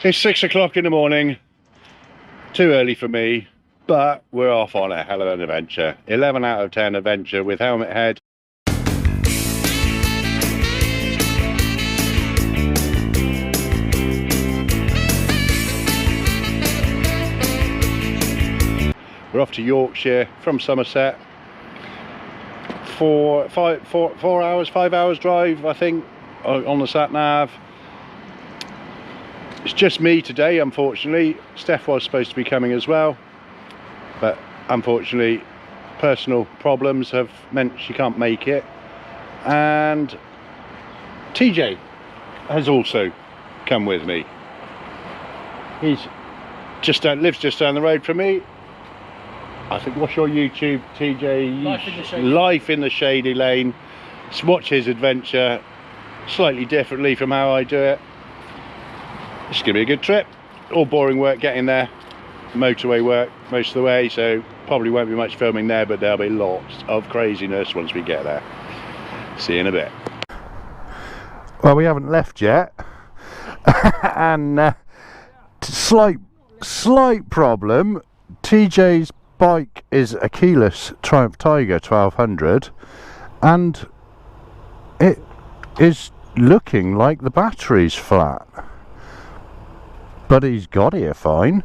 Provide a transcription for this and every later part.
It's 6 o'clock in the morning, too early for me, but we're off on a hell of an adventure. 11 out of 10 adventure with helmet head. We're off to Yorkshire from Somerset. 5 hours drive, I think, on the sat nav. It's just me today, unfortunately. Steph was supposed to be coming as well, but unfortunately personal problems have meant she can't make it. And TJ has also come with me. He's lives just down the road from me. I think, what's your YouTube, TJ? Life in the Shady Lane. Let's watch his adventure slightly differently from how I do it. It's going to be a good trip. All boring work getting there. Motorway work most of the way, so probably won't be much filming there, but there'll be lots of craziness once we get there. See you in a bit. Well, we haven't left yet. And slight problem. TJ's bike is a keyless Triumph Tiger 1200, and it is looking like the battery's flat. But he's got here fine.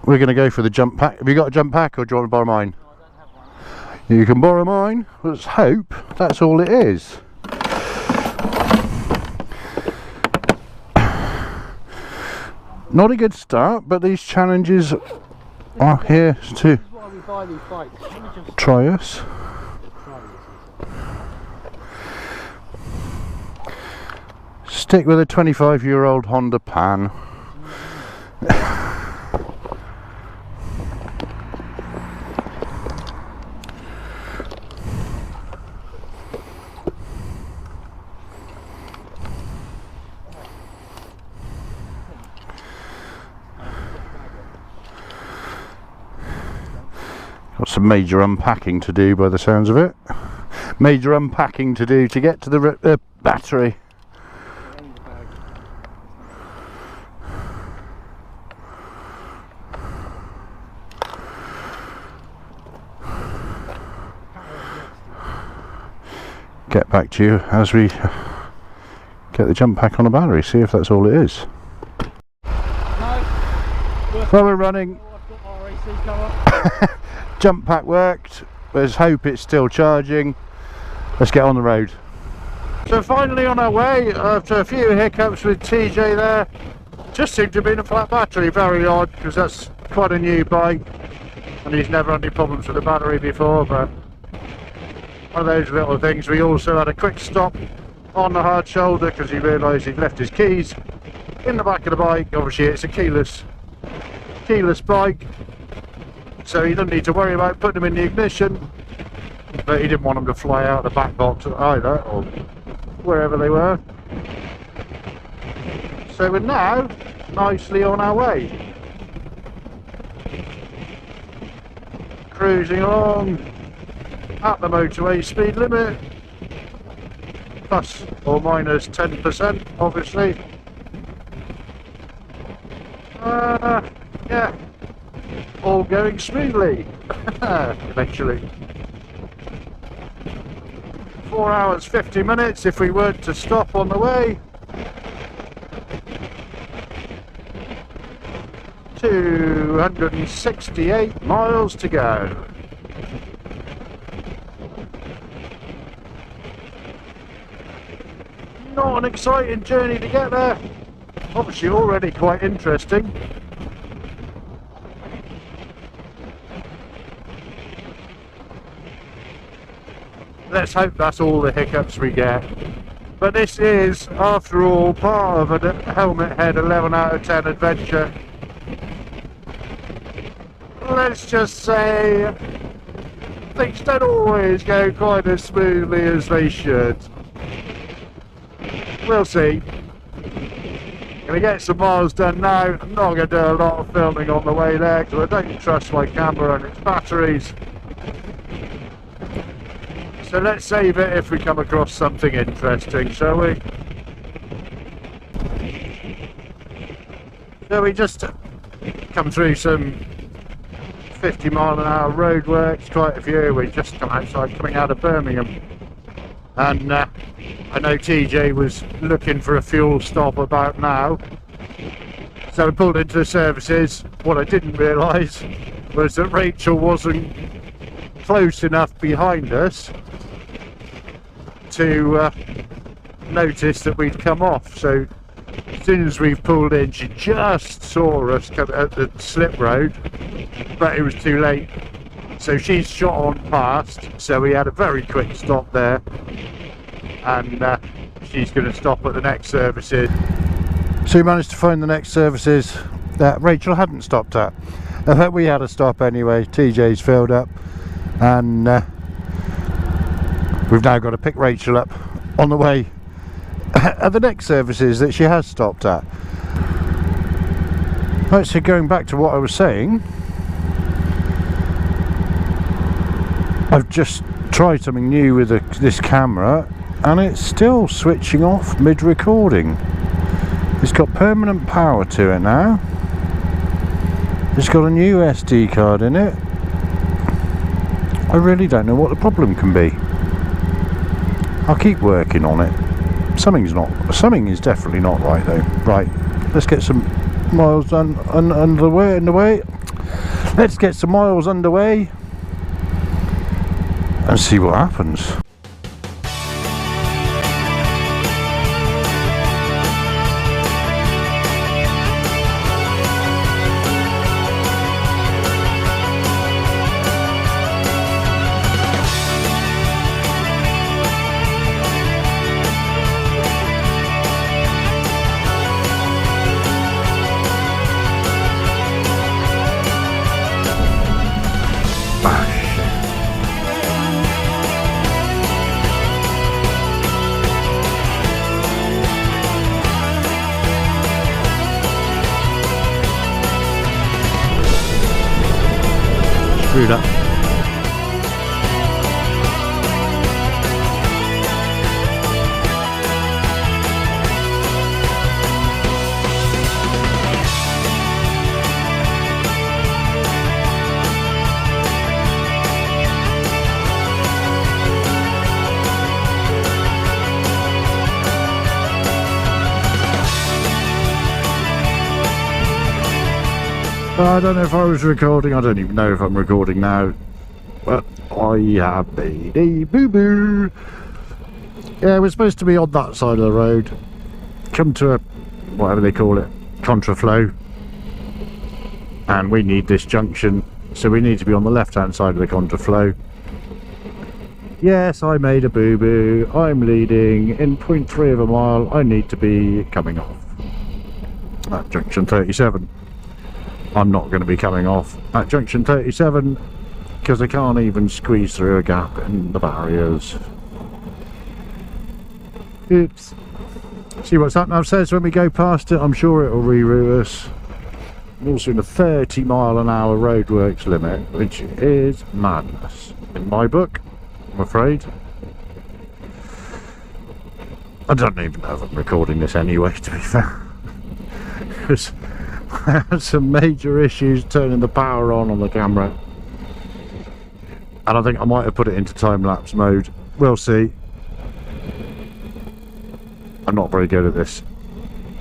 We're going to go for the jump pack. Have you got a jump pack, or do you want to borrow mine? No, I don't have one. You can borrow mine. Let's hope that's all it is. Not a good start, but these challenges are here to try us. Stick with a 25-year-old Honda Pan. Got some major unpacking to do by the sounds of it. Major unpacking to do to get to the battery. Get back to you as we get the jump pack on the battery, see if that's all it is. Well, we're running. Jump pack worked. Let's hope it's still charging. Let's get on the road. So finally on our way, after a few hiccups with TJ there. Just seemed to be in a flat battery. Very odd, because that's quite a new bike and he's never had any problems with the battery before, but one of those little things. We also had a quick stop on the hard shoulder because he realised he'd left his keys in the back of the bike. Obviously it's a keyless bike, so he doesn't need to worry about putting them in the ignition, but he didn't want them to fly out of the back box either, or wherever they were. So we're now nicely on our way, cruising along at the motorway speed limit, plus or minus 10%, obviously. Yeah, all going smoothly. Eventually. 4 hours 50 minutes if we were to stop on the way. 268 miles to go. Not an exciting journey to get there. Obviously already quite interesting. Let's hope that's all the hiccups we get. But this is, after all, part of a helmet head 11 out of 10 adventure. Let's just say things don't always go quite as smoothly as they should. We'll see. Gonna get some miles done now. I'm not gonna do a lot of filming on the way there because I don't trust my camera and its batteries. So let's save it if we come across something interesting, shall we? So we just come through some 50-mile-an-hour roadworks, quite a few. We just come outside, coming out of Birmingham, and I know TJ was looking for a fuel stop about now, so we pulled into the services. What I didn't realise was that Rachel wasn't close enough behind us to notice that we'd come off. So as soon as we pulled in, she just saw us come at the slip road, but it was too late. So she's shot on past, so we had a very quick stop there, and she's going to stop at the next services. So we managed to find the next services that Rachel hadn't stopped at. But we had a stop anyway. TJ's filled up, and we've now got to pick Rachel up on the way at the next services that she has stopped at. Right, so going back to what I was saying, I've just tried something new with this camera, and it's still switching off mid-recording. It's got permanent power to it now. It's got a new SD card in it. I really don't know what the problem can be. I'll keep working on it. Something is definitely not right though. Right, let's get some miles underway. Let's get some miles underway and see what happens. Screwed up. I don't know if I was recording. I don't even know if I'm recording now, but I have made a boo-boo. Yeah, we're supposed to be on that side of the road, come to a, whatever they call it, contraflow, and we need this junction, so we need to be on the left hand side of the contraflow. Yes, I made a boo-boo. I'm leading in 0.3 of a mile. I need to be coming off at junction 37. I'm not going to be coming off at junction 37 because I can't even squeeze through a gap in the barriers. Oops. See what's that nav says when we go past it. I'm sure it'll reroute us. We're also in a 30-mile-an-hour roadworks limit, which is madness in my book, I'm afraid. I don't even know if I'm recording this anyway, to be fair. Because I had some major issues turning the power on the camera, and I think I might have put it into time-lapse mode. We'll see. I'm not very good at this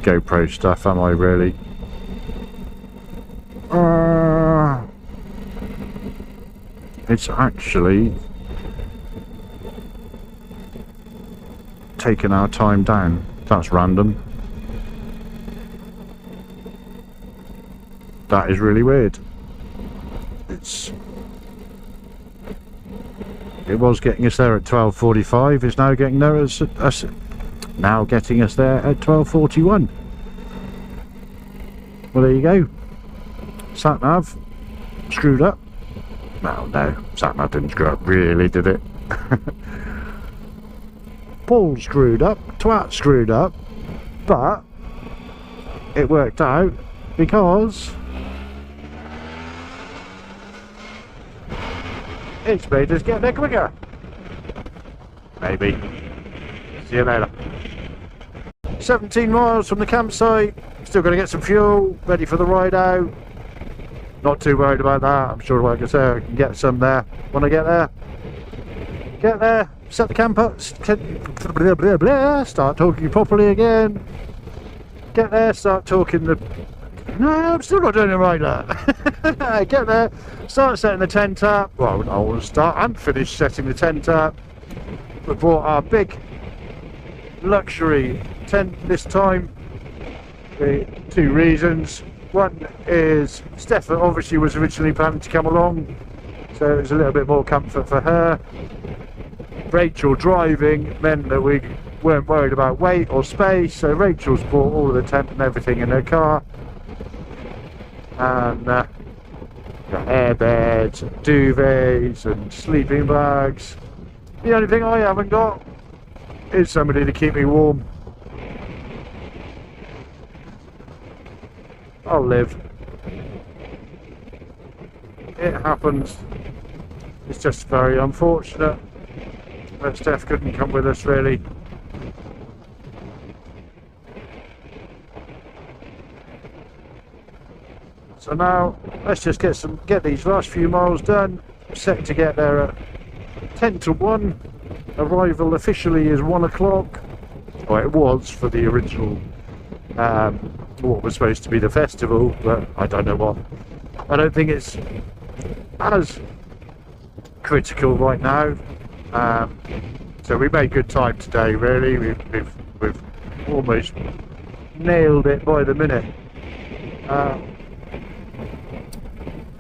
GoPro stuff, am I really? It's actually taken our time down. That's random. That is really weird. It was getting us there at 12:45. It's now getting there getting us there at 12:41. Well, there you go. Sat nav screwed up. No, sat nav didn't screw up, really, did it? Paul screwed up, twat screwed up, but it worked out because it's made us get there quicker. Maybe. See you later. 17 miles from the campsite. Still going to get some fuel, ready for the ride out. Not too worried about that. I'm sure, like I say, I can get some there when I get there. Get there, set the camp up, blah, blah, blah, start talking properly again. Get there, start talking the... No, I'm still not doing it right now. Get there, start setting the tent up. Well, I will start and finish setting the tent up. We brought our big luxury tent this time for 2 reasons. One is Steph obviously was originally planning to come along, so it was a little bit more comfort for her. Rachel driving meant that we weren't worried about weight or space, so Rachel's brought all of the tent and everything in her car, and air beds, and duvets and sleeping bags. The only thing I haven't got is somebody to keep me warm. I'll live. It happens. It's just very unfortunate that Steph couldn't come with us, really. So now let's just get these last few miles done. Set to get there at 10 to 1. Arrival officially is 1 o'clock. Well, it was for the original what was supposed to be the festival, but I don't know what. I don't think it's as critical right now. So we made good time today, really. We've almost nailed it by the minute.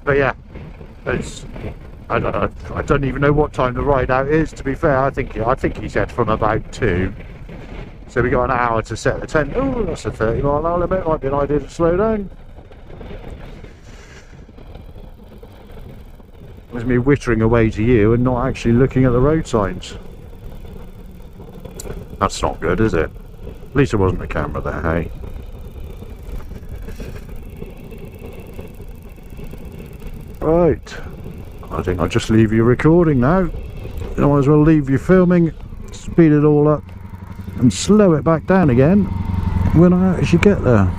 But yeah, it's I don't even know what time the ride out is, to be fair. I think he said from about 2. So we got an hour to set the tent. Oh, that's a 30-mile-an-hour limit. Might be an idea to slow down. It was me whittering away to you and not actually looking at the road signs. That's not good, is it? At least there wasn't a camera there, hey? Right. I think I'll just leave you recording now. I might as well leave you filming, speed it all up, and slow it back down again when I actually get there.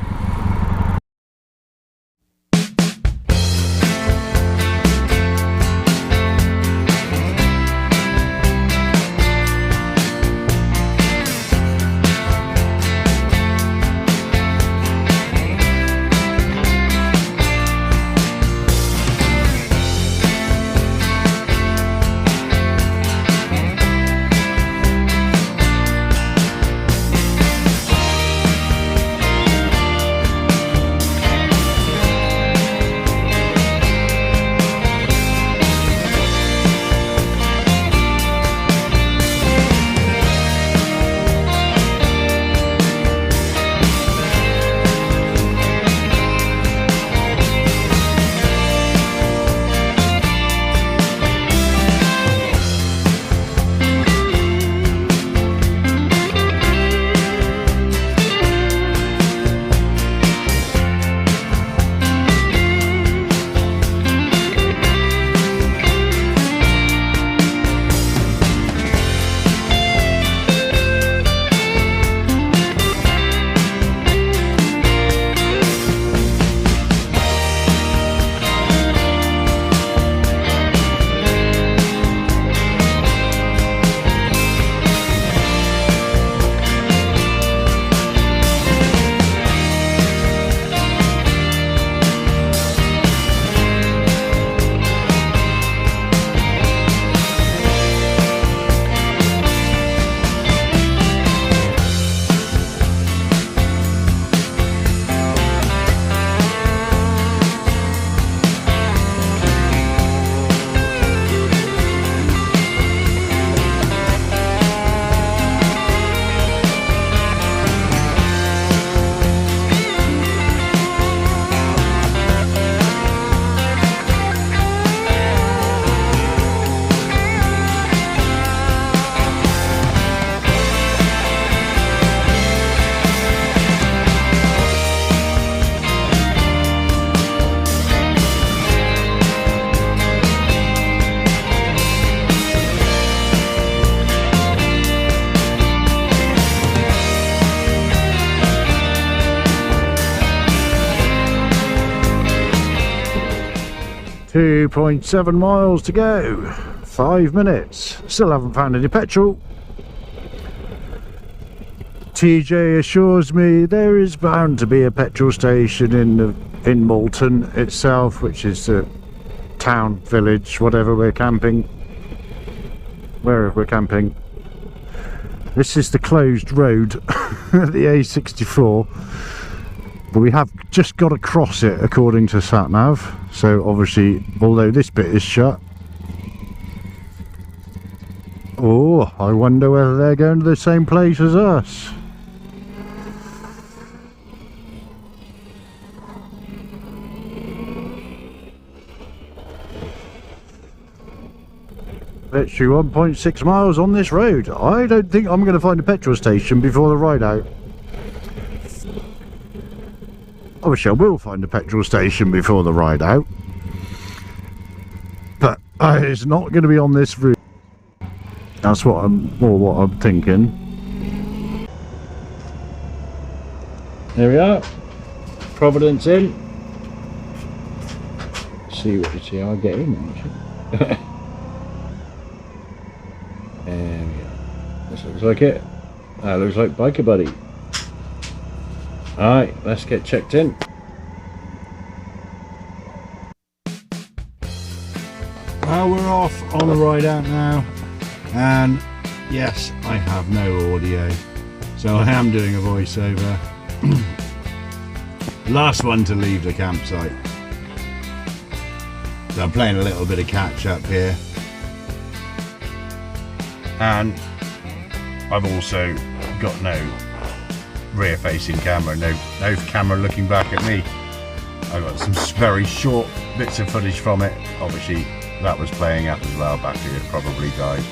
2.7 miles to go, 5 minutes. Still haven't found any petrol. TJ assures me there is bound to be a petrol station in Malton itself, which is the town, village, whatever we're camping. Where we're camping. This is the closed road, the A64, but we have just got to cross it according to SatNav. So obviously, although this bit is shut. Oh, I wonder whether they're going to the same place as us. Literally 1.6 miles on this road. I don't think I'm going to find a petrol station before the ride out. Obviously I will find a petrol station before the ride out, but it's not going to be on this route. That's what I'm thinking. There we are, Providence Inn. See what you see. I'll get in actually. There we are. This looks like it. That looks like Biker Buddy. Alright, let's get checked in. Well, we're off on the ride out now, and yes, I have no audio, so I am doing a voiceover. Last one to leave the campsite, so I'm playing a little bit of catch up here, and I've also got no rear facing camera, no camera looking back at me. I got some very short bits of footage from it. Obviously that was playing up as well, battery had probably died.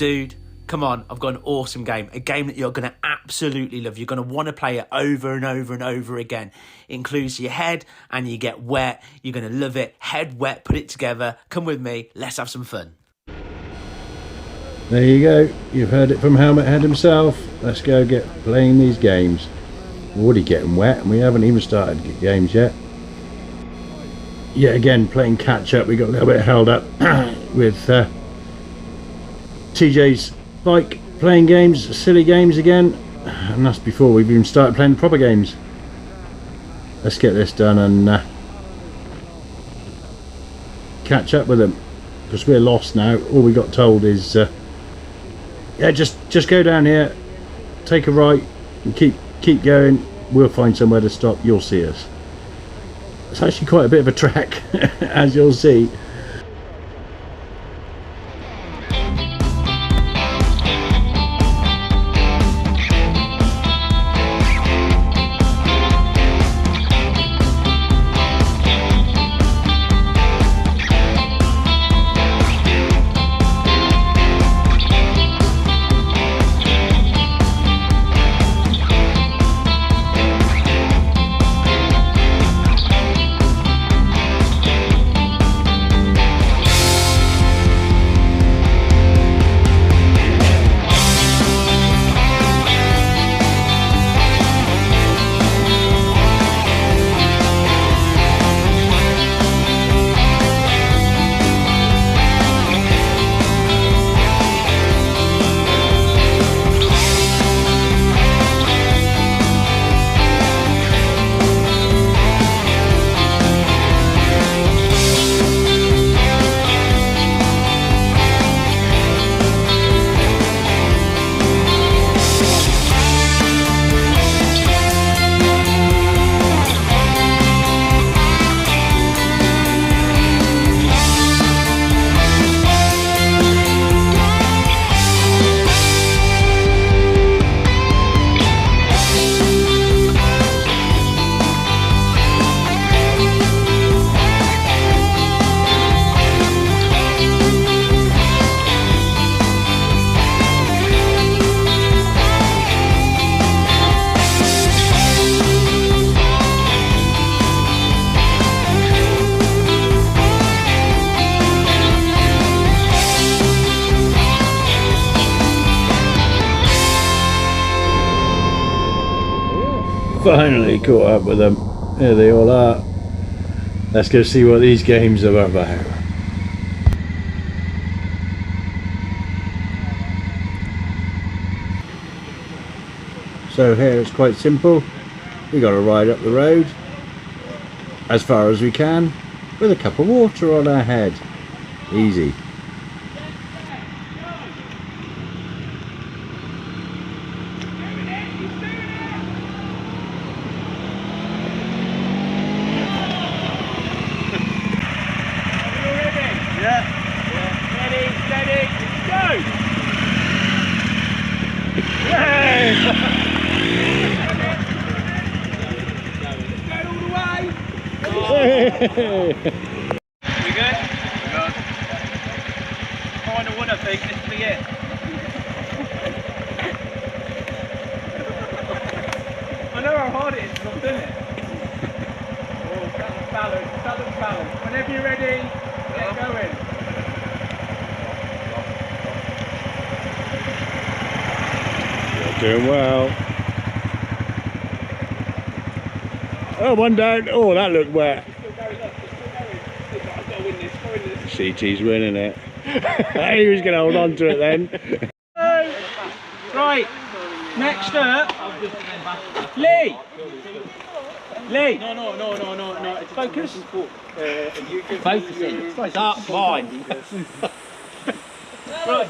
Dude, come on, I've got an awesome game. A game that you're going to absolutely love. You're going to want to play it over and over and over again. It includes your head and you get wet. You're going to love it. Head wet, put it together. Come with me. Let's have some fun. There you go. You've heard it from Helmet Head himself. Let's go get playing these games. already getting wet and we haven't even started games yet. Yet again playing catch up. We got a little bit held up with TJ's bike playing games, silly games again, and that's before we've even started playing proper games. Let's get this done and catch up with them, because we're lost now. All we got told is yeah, just go down here, take a right and keep going. We'll find somewhere to stop, you'll see us. It's actually quite a bit of a trek as you'll see. Finally caught up with them. There they all are. Let's go see what these games are about. So here it's quite simple. We got to ride up the road as far as we can with a cup of water on our head. Easy. We good? Good. Final one, I think. This will be it. I know how hard it is to not do it. Oh, balance, balance. Whenever you're ready, get going. You're doing well. Oh, one down. Oh, that looked wet. CT's winning it. He was going to hold on to it then. Right, next up, Lee. Lee. No. It's focus. Focusing. Start mine. Right.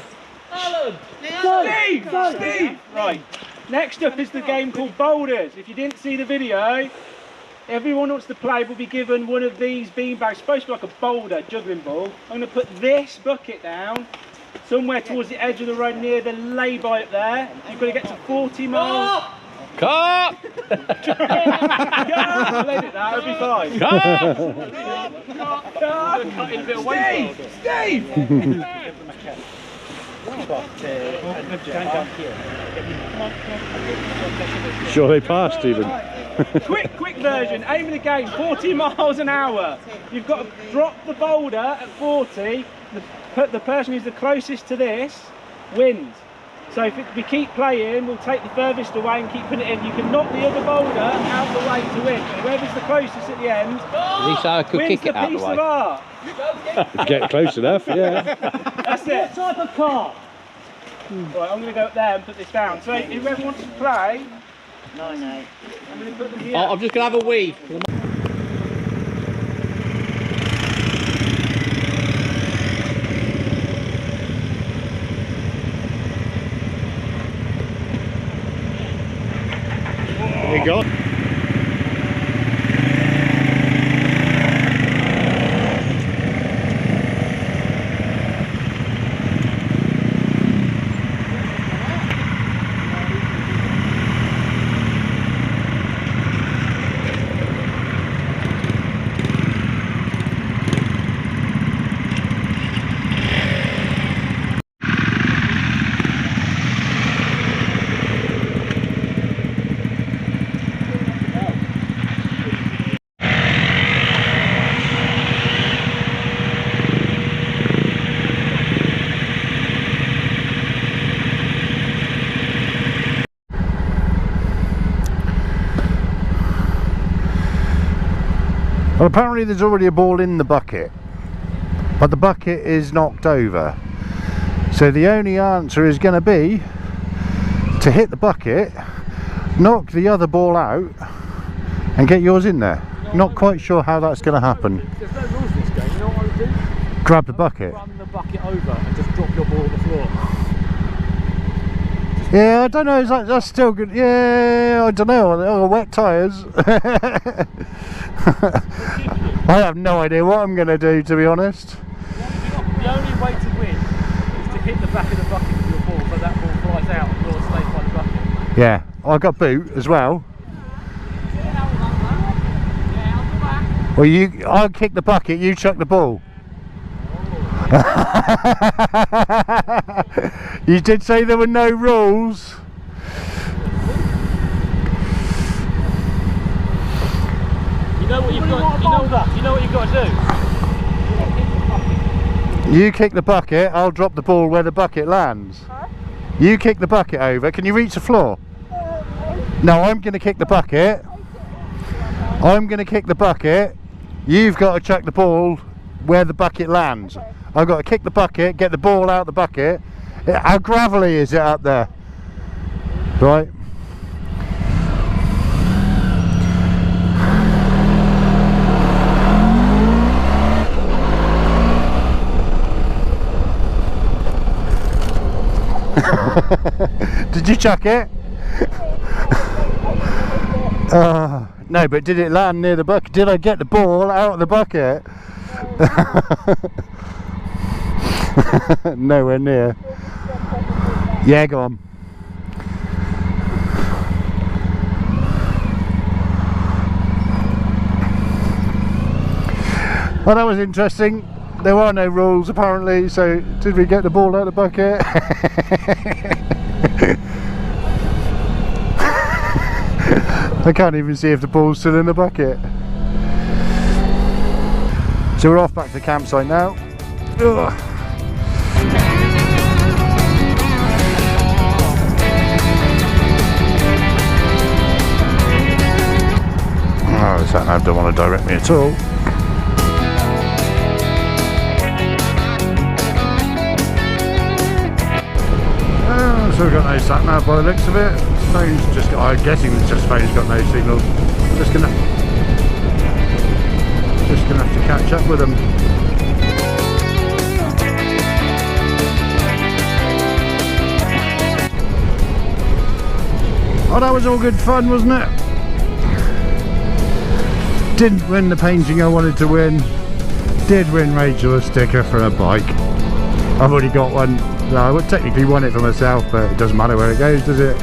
Steve. Right. Next up is the game called Boulders. If you didn't see the video, everyone who wants to play will be given one of these beanbags, supposed to be like a boulder juggling ball. I'm going to put this bucket down somewhere towards the edge of the road near the lay-by up there. You've got to get to 40 miles. Cut! I'll edit that, it'll be fine. Cutting a bit of weight. Steve! Sure they passed, Stephen. Quick version, aim of the game, 40 miles an hour. You've got to drop the boulder at 40. The person who's the closest to this wins. So if we keep playing, we'll take the furthest away and keep putting it in. You can knock the other boulder out the way to win. Whoever's the closest at the end At least I could wins kick the it out piece the way. of art. Get close enough, yeah. That's it. What type of car? Right, I'm going to go up there and put this down. So whoever wants to play, 9-8. I'm going to put them here. Oh, I'm just going to have a wee. There you go. Well, apparently there's already a ball in the bucket, but the bucket is knocked over. So the only answer is going to be to hit the bucket, knock the other ball out, and get yours in there. Not quite sure how that's going to happen. There's no rules in this game, you know what I would do? Grab the bucket. Run the bucket over and just drop your ball on the floor. Yeah, I don't know, that's still good. Yeah, I don't know, oh, wet tyres. I have no idea what I'm going to do, to be honest. The only way to win is to hit the back of the bucket with your ball so that ball flies out and yours stays by the bucket. Yeah, I got boot as well. Well, I'll kick the bucket, you chuck the ball. You did say there were no rules. You know what you've got. You know what you've got to do. You kick the bucket, I'll drop the ball where the bucket lands. Huh? You kick the bucket over. Can you reach the floor? No, I'm going to kick the bucket. I'm going to kick the bucket. You've got to chuck the ball where the bucket lands. I've got to kick the bucket, get the ball out of the bucket. How gravelly is it up there? Right. Did you chuck it? No, but did it land near the bucket? Did I get the ball out of the bucket? Nowhere near. Yeah, go on. Well, that was interesting. There are no rules apparently, so did we get the ball out of the bucket? I can't even see if the ball's still in the bucket. So we're off back to the campsite now. Ugh. Oh, the sat nav don't want to direct me at all. So we've got no sat nav by the looks of it. Phone's just got, I'm guessing it's just phone's got no signal. I'm just gonna have to catch up with them. Oh, that was all good fun, wasn't it? Didn't win the painting I wanted to win. Did win Rachel a sticker for a bike. I've already got one. No, I would technically want it for myself, but it doesn't matter where it goes, does it?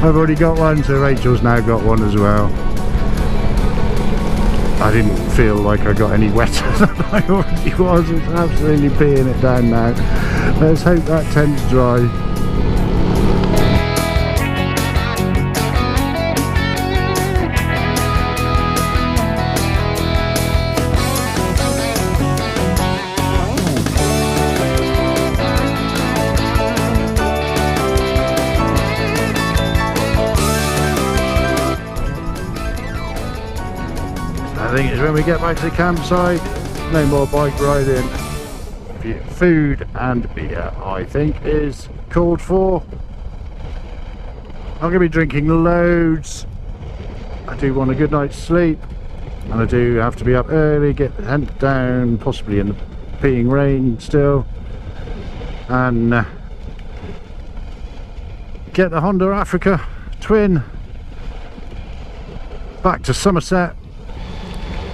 I've already got one, so Rachel's now got one as well. I didn't feel like I got any wetter than I already was. It's absolutely peeing it down now. Let's hope that tent's dry. think it's when we get back to the campsite. No more bike riding. Food and beer, I think, is called for. I'm going to be drinking loads. I do want a good night's sleep, and I do have to be up early, get the tent down, possibly in the peeing rain still, and get the Honda Africa twin back to Somerset,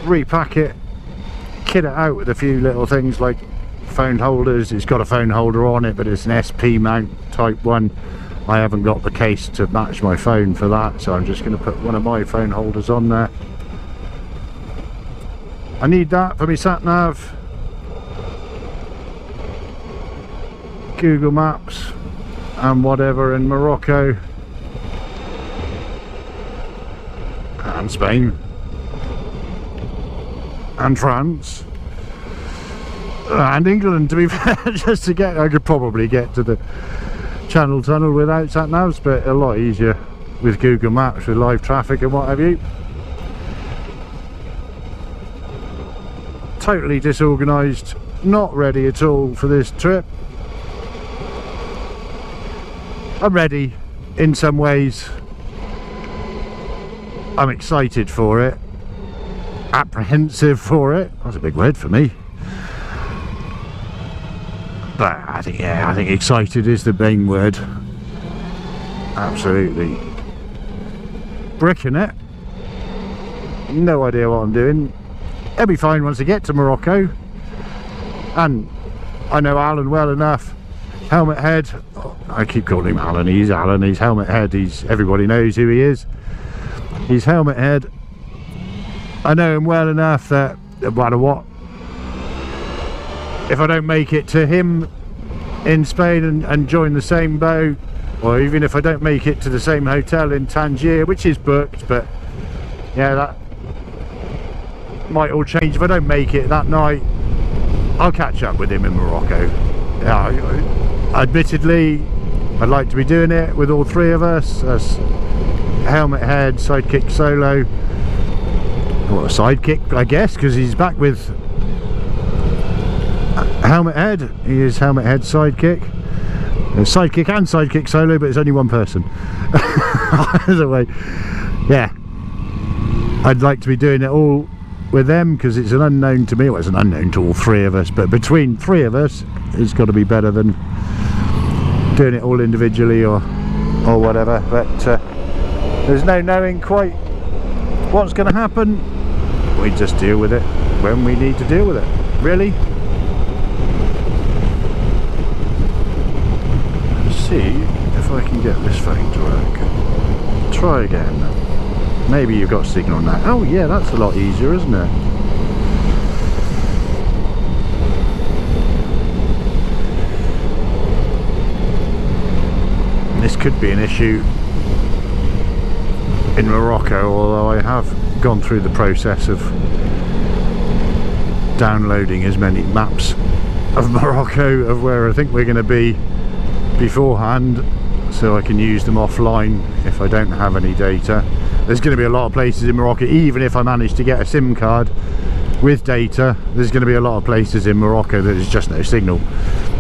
repack it, kit it out with a few little things like phone holders. It's got a phone holder on it, but it's an SP mount type one. I haven't got the case to match my phone for that, so I'm just going to put one of my phone holders on there. I need that for my sat nav, Google Maps and whatever in Morocco and Spain and France and England, to be fair. Just to get, I could probably get to the Channel Tunnel without sat navs, but a lot easier with Google Maps with live traffic and what have you. Totally disorganised, not ready at all for this trip. I'm ready in some ways. I'm excited for it, apprehensive for it. That's a big word for me. But I think, yeah, I think excited is the main word. Absolutely bricking it. No idea what I'm doing. It'll be fine once I get to Morocco. And I know Alan well enough. Helmet Head. I keep calling him Alan. He's Alan. He's Helmet Head. Everybody knows who he is. He's Helmet Head. I know him well enough that no matter what, if I don't make it to him in Spain and join the same boat, or even if I don't make it to the same hotel in Tangier, which is booked, but yeah, that might all change. If I don't make it that night, I'll catch up with him in Morocco. Yeah, admittedly, I'd like to be doing it with all three of us as Helmet Head, Sidekick Solo. Well, a sidekick, I guess, because he's back with Helmet Head. He is Helmet Head sidekick. Sidekick and Sidekick Solo, but it's only one person. Either way, yeah, I'd like to be doing it all with them because it's an unknown to me. Well, it's an unknown to all three of us, but between three of us, it's got to be better than doing it all individually or whatever. But there's no knowing quite what's going to happen. We just deal with it when we need to deal with it, really. See if I can get this phone to work. Try again. Maybe you've got signal now. Oh yeah, that's a lot easier, isn't it? This could be an issue in Morocco, although I have gone through the process of downloading as many maps of Morocco of where I think we're going to be beforehand, so I can use them offline if I don't have any data. There's going to be a lot of places in Morocco, even if I manage to get a SIM card with data, there's going to be a lot of places in Morocco that there's just no signal.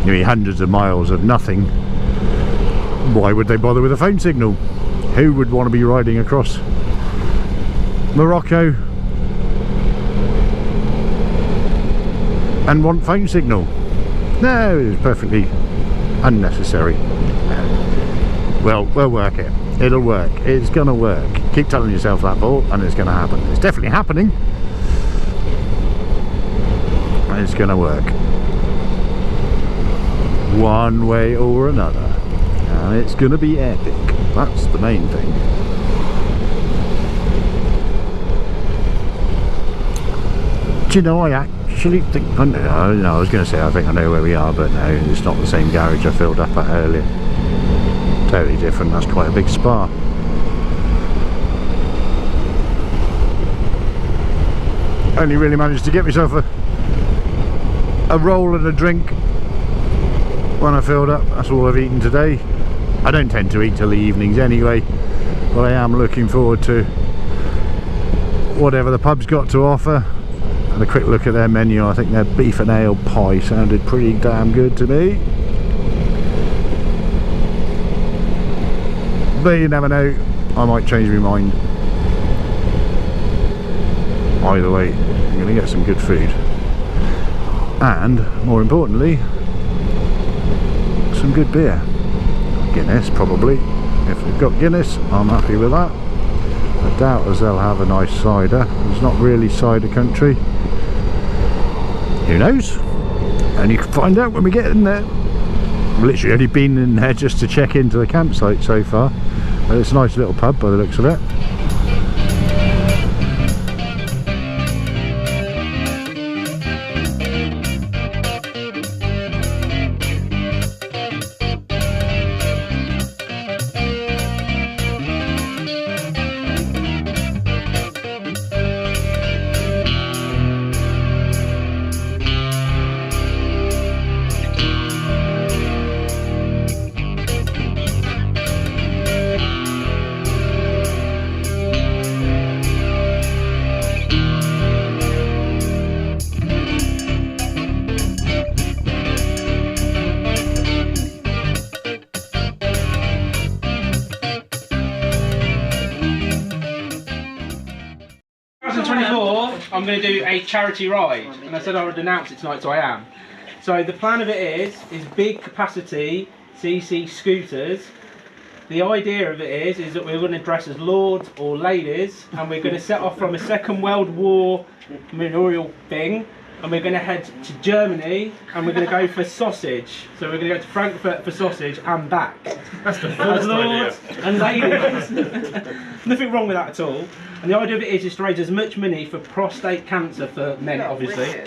You know, hundreds of miles of nothing. Why would they bother with a phone signal? Who would want to be riding across Morocco and want phone signal? No, it's perfectly unnecessary. Well, we'll work it. It'll work. It's gonna work. Keep telling yourself that, Paul, and it's gonna happen. It's definitely happening. It's gonna work. One way or another. And it's gonna be epic. That's the main thing. Do you know, I actually think, I was going to say I think I know where we are, but no, it's not the same garage I filled up at earlier. Totally different. That's quite a big spa. Only really managed to get myself a roll and a drink when I filled up. That's all I've eaten today. I don't tend to eat till the evenings anyway, but I am looking forward to whatever the pub's got to offer. And a quick look at their menu. I think their beef and ale pie sounded pretty damn good to me. But you never know, I might change my mind. Either way, I'm going to get some good food. And, more importantly, some good beer. Guinness, probably. If they've got Guinness, I'm happy with that. I doubt as they'll have a nice cider. It's not really cider country. Who knows? And you can find out when we get in there. I've literally only been in there just to check into the campsite so far. But it's a nice little pub by the looks of it. I'm going to do a charity ride, and I said I would announce it tonight, so I am. So the plan of it is big capacity CC scooters. The idea of it is that we're going to dress as lords or ladies, and we're going to set off from a Second World War memorial thing, and we're going to head to Germany, and we're going to go for sausage. So we're going to go to Frankfurt for sausage and back. That's the first lords and ladies. Nothing wrong with that at all. And the idea of it is to raise as much money for prostate cancer for men, obviously.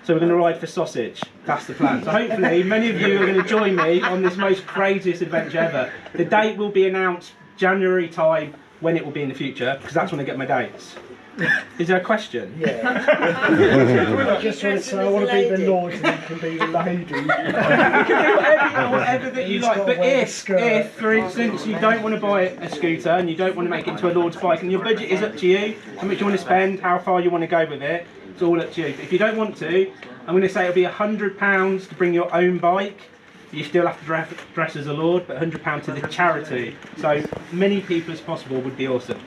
So we're going to ride for sausage. That's the plan. So hopefully many of you are going to join me on this most craziest adventure ever. The date will be announced January time, when it will be in the future, because that's when I get my dates. Is there a question? Yeah. I just want to say I want to be the lord and you can be the lady. You can do whatever that you like, but if, for instance, you don't want to buy a scooter and you don't want to make it into a lord's bike, and your budget is up to you, how much you want to spend, how far you want to go with it, it's all up to you. But if you don't want to, I'm going to say it'll be £100 to bring your own bike. You still have to dress as a lord, but £100 to the charity. So many people as possible would be awesome.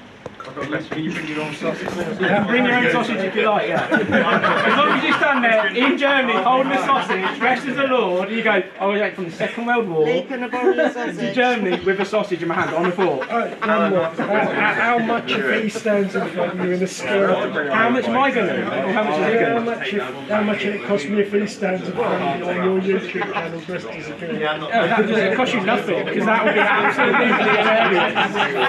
Can you bring your own sausage? You can bring your own sausage if you like, yeah. As long as you stand there in Germany holding a sausage, dressed as a lord, you go, I went from the Second World War to Germany with a sausage in my hand on a fork. One more. How much if he stands in front of you in a skirt? How much am I going to? Or how much is he going to? How much would it cost me if he stands in front of you on your YouTube channel dressed as a girl? That doesn't cost you nothing, because that would be absolutely hilarious.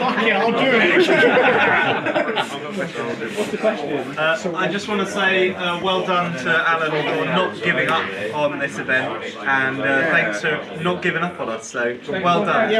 Fuck it, I'll do it. What's the question? I just want to say well done to Alan for not giving up on this event, and thanks for not giving up on us, so well done.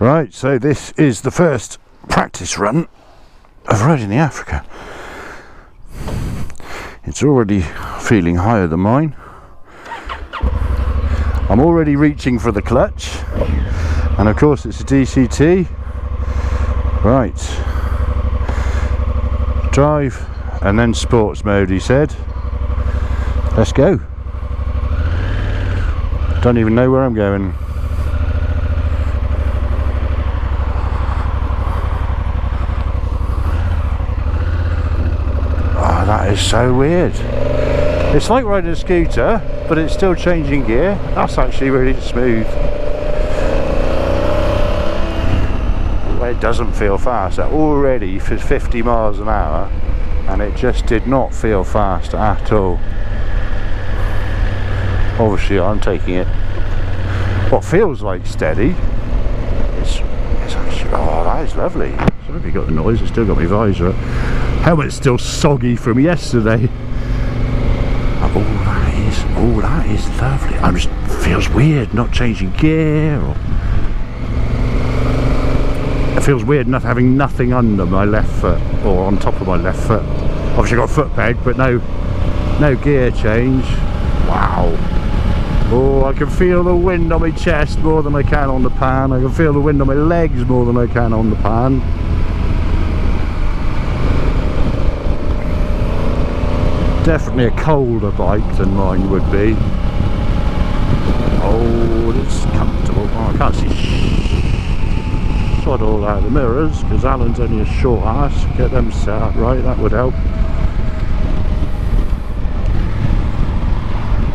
Right, so this is the first practice run of riding the Africa. It's already feeling higher than mine. I'm already reaching for the clutch, and of course it's a DCT. Right, drive and then sports mode, he said. Let's go. Don't even know where I'm going. Oh, that is so weird. It's like riding a scooter, but it's still changing gear. That's actually really smooth. Well, it doesn't feel fast. Already for 50 miles an hour, and it just did not feel fast at all. Obviously I'm taking it what feels like steady. It's actually, oh, that is lovely. So if you got the noise, it's still got my visor up. Helmet's still soggy from yesterday. Oh, that is lovely. I just feels weird not changing gear, or it feels weird enough having nothing under my left foot or on top of my left foot. Obviously got a foot peg, but no gear change. Wow. Oh, I can feel the wind on my chest more than I can on the pan. I can feel the wind on my legs more than I can on the pan. Definitely a colder bike than mine would be. Oh, it's comfortable. Oh, I can't see sod all out of the mirrors because Alan's only a short ass. Get them set up right, that would help.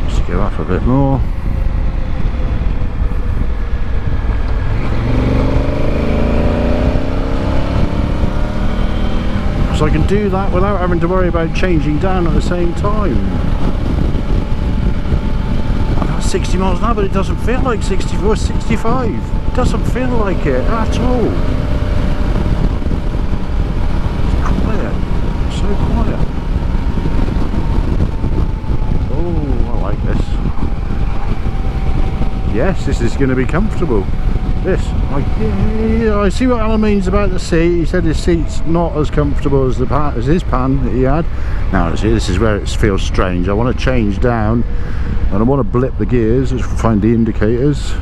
Just go up a bit more. So I can do that without having to worry about changing down at the same time. I've got 60 miles an hour, but it doesn't feel like 64, 65. It doesn't feel like it at all. It's quiet. It's so quiet. Oh, I like this. Yes, this is going to be comfortable. This, I see what Alan means about the seat. He said his seat's not as comfortable as his pan that he had. Now see, this is where it feels strange. I want to change down and I want to blip the gears to find the indicators.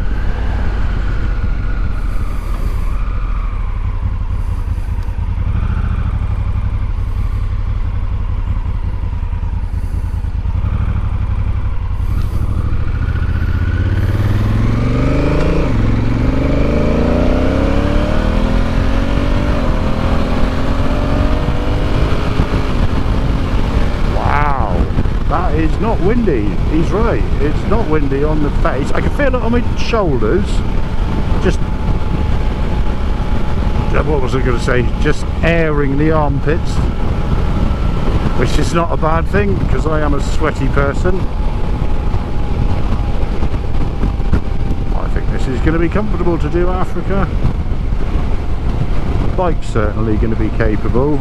It's not windy, he's right, it's not windy on the face. I can feel it on my shoulders. Just, what was I going to say, just airing the armpits, which is not a bad thing because I am a sweaty person. I think this is going to be comfortable to do Africa. The bike's certainly going to be capable.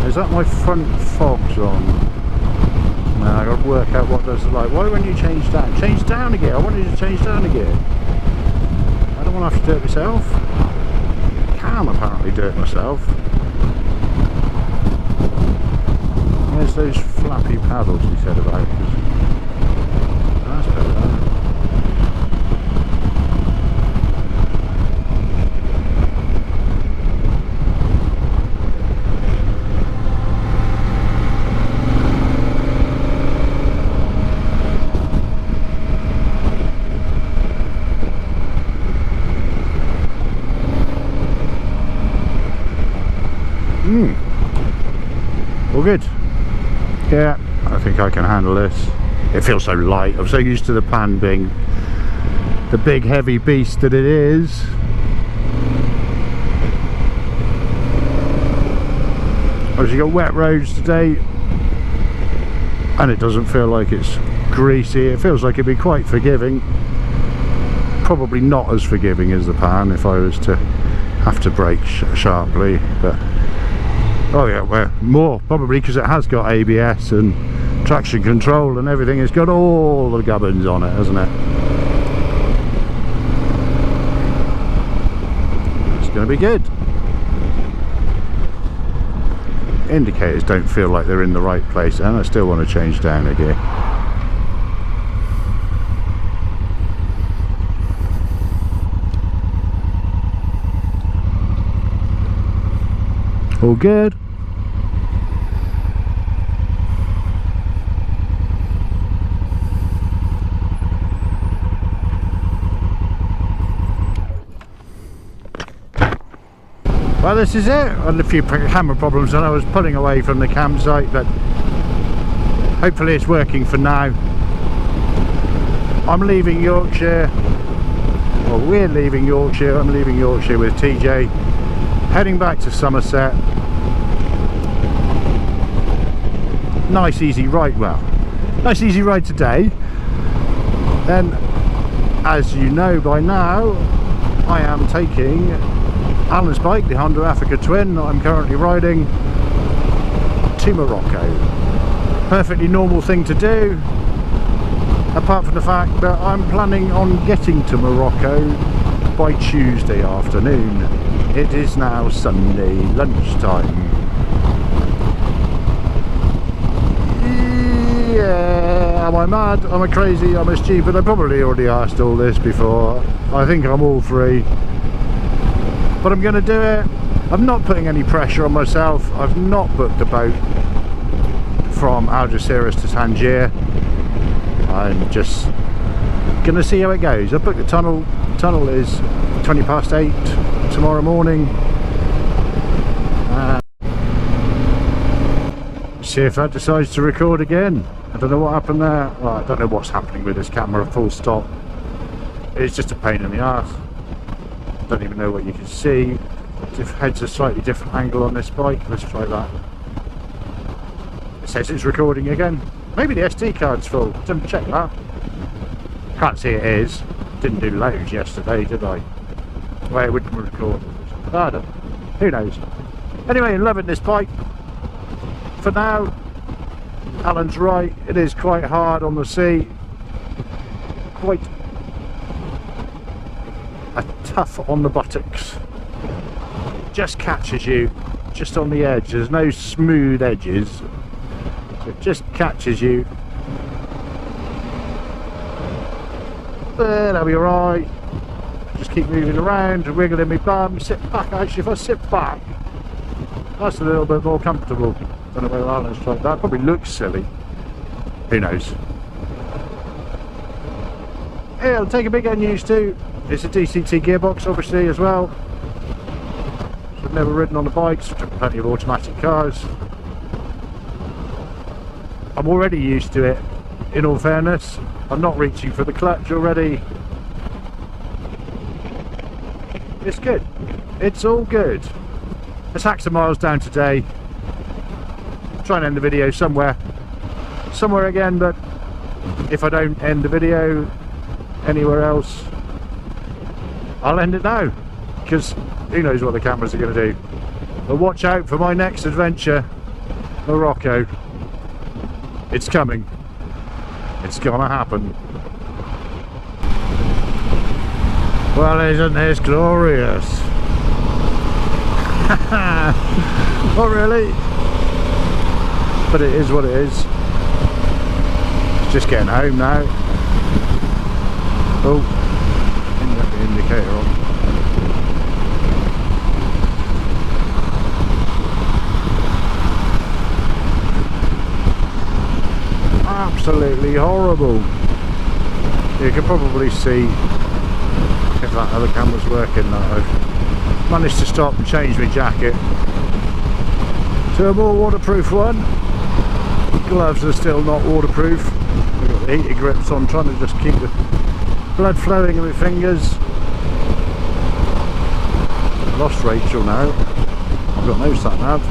Is that my front fogs on? Now I've got to work out what does it like. Why when you change down? Change down again. I wanted to change down again. I don't want to have to do it myself. I can apparently do it myself. Where's those flappy paddles he said about? That's better. All good. Yeah, I think I can handle this. It feels so light. I'm so used to the pan being the big heavy beast that it is. Obviously got wet roads today and it doesn't feel like it's greasy. It feels like it'd be quite forgiving. Probably not as forgiving as the pan if I was to have to brake sharply, but oh yeah, well, more probably because it has got ABS and traction control and everything. It's got all the gubbins on it, hasn't it? going to be good. Indicators don't feel like they're in the right place, and I still want to change down a gear. All good. Well, this is it. I had a few camera problems and I was pulling away from the campsite, but hopefully it's working for now. I'm leaving Yorkshire, well, we're leaving Yorkshire. I'm leaving Yorkshire with TJ, heading back to Somerset. Nice easy ride, well, nice easy ride today. Then, as you know by now, I am taking Alan's bike, the Honda Africa Twin that I'm currently riding, to Morocco. Perfectly normal thing to do, apart from the fact that I'm planning on getting to Morocco by Tuesday afternoon. It is now Sunday lunchtime. Yeah, am I mad? Am I crazy? Am I stupid? I probably already asked all this before. I think I'm all three. But I'm going to do it. I'm not putting any pressure on myself. I've not booked a boat from Algeciras to Tangier. I'm just going to see how it goes. I've booked the tunnel. The tunnel is 8:20 tomorrow morning. See if that decides to record again. I don't know what happened there. Well, I don't know what's happening with this camera, full stop. It's just a pain in the arse. Don't even know what you can see. It heads a slightly different angle on this bike. Let's try that. It says it's recording again. Maybe the SD card's full. Didn't check that. Can't see it is. Didn't do loads yesterday, did I? Well, it wouldn't record. I don't know. Who knows? Anyway, I'm loving this bike. For now, Alan's right. It is quite hard on the sea. Quite tough on the buttocks. Just catches you just on the edge. There's no smooth edges. It just catches you. There, that'll be alright. Just keep moving around, wiggling my bum. Sit back. Actually, if I sit back, that's a little bit more comfortable. Don't know whether Alan's tried that. Probably looks silly. Who knows? Yeah, it'll take a bit getting used to. It's a DCT gearbox, obviously, as well. So I've never ridden on the bikes. I've driven plenty of automatic cars. I'm already used to it, in all fairness. I'm not reaching for the clutch already. It's good. It's all good. Let's hack some miles down today. Try and end the video somewhere again, but if I don't end the video anywhere else, I'll end it now, because who knows what the cameras are going to do. But watch out for my next adventure, Morocco. It's coming. It's gonna happen. Well, isn't this glorious? Not really, but it is what it is. It's just getting home now. Oh, the indicator on. Absolutely horrible. You can probably see if that other camera's working now. I've managed to stop and change my jacket to a more waterproof one. Gloves are still not waterproof. I've got the heater grips on, trying to just keep the blood flowing in my fingers. I've lost Rachel now. I've got no sat nav.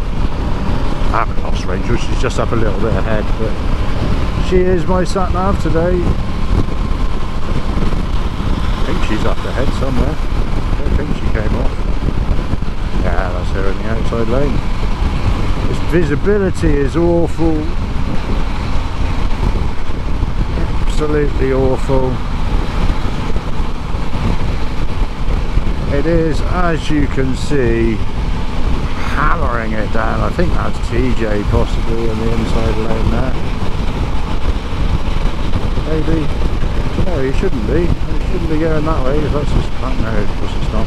I haven't lost Rachel, she's just up a little bit ahead, but she is my sat nav today. I think she's up ahead somewhere. I don't think she came off. Yeah, that's her in the outside lane. This visibility is awful. Absolutely awful. It is, as you can see, hammering it down. I think that's TJ possibly in the inside lane there. Maybe. No, he shouldn't be. He shouldn't be going that way. That's just, oh, no, of course it's not.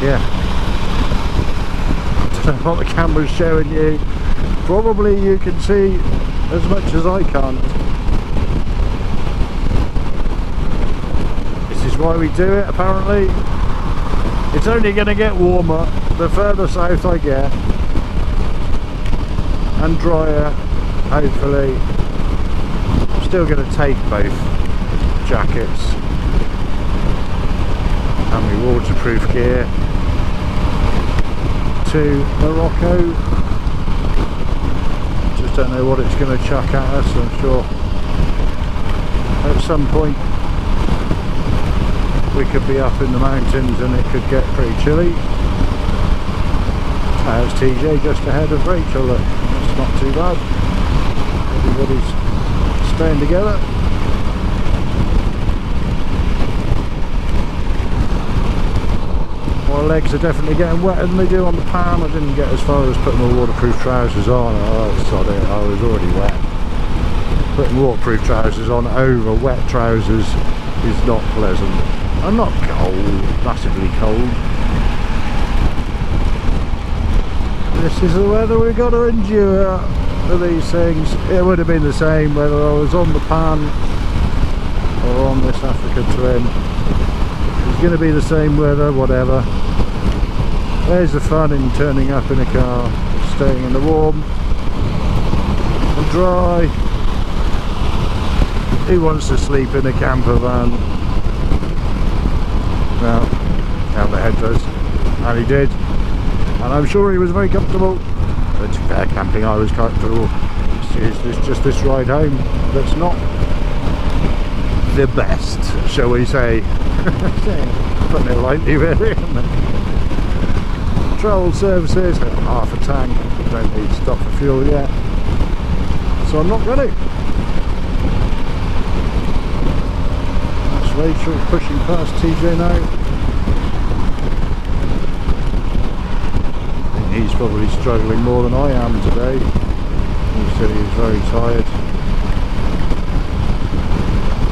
Yeah. I don't know what the camera's showing you. Probably you can see as much as I can't. This is why we do it, apparently. It's only going to get warmer the further south I get, and drier, hopefully. I'm still going to take both jackets and my waterproof gear to Morocco. Just don't know what it's going to chuck at us. I'm sure at some point we could be up in the mountains and it could get pretty chilly. There's TJ just ahead of Rachel. Look, it's not too bad. Everybody's staying together. My legs are definitely getting wetter than they do on the pan. I didn't get as far as putting my waterproof trousers on. Oh, sod it, I was already wet. Putting waterproof trousers on over wet trousers is not pleasant. I'm not cold, massively cold. This is the weather we've got to endure for these things. It would have been the same whether I was on the pan or on this Africa trim. It's going to be the same weather, whatever. There's the fun in turning up in a car, staying in the warm and dry. Who wants to sleep in a camper van? Well, down the head does, and he did, and I'm sure he was very comfortable. But to be fair, camping I was comfortable. It's just this ride home that's not the best, shall we say. Putting it lightly, really. Travel services, half a tank, don't need to stop for fuel yet, so I'm not ready. That's Rachel pushing past TJ now. I think he's probably struggling more than I am today. He said he was very tired.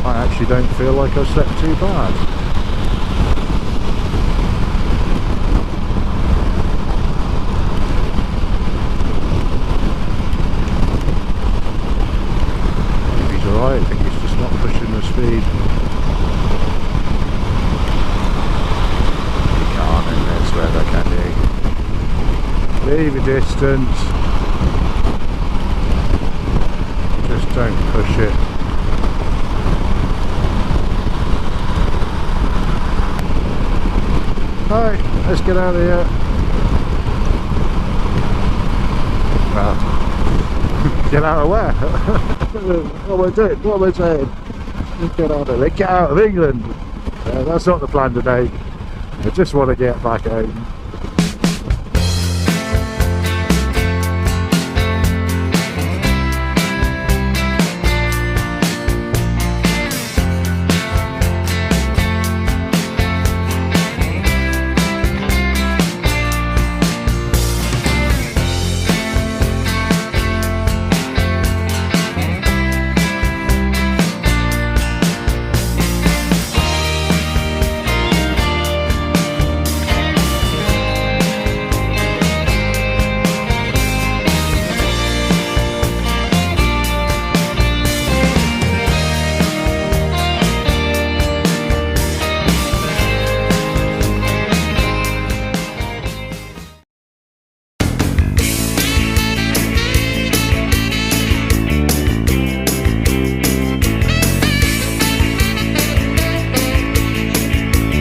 I actually don't feel like I slept too bad. I think he's just not pushing the speed. You can't in this weather, can you? Leave a distance. Just don't push it. Alright, let's get out of here. Well, get out of where? What am I doing? What am I saying? Get out of it. Get out of England. That's not the plan today. I just want to get back home.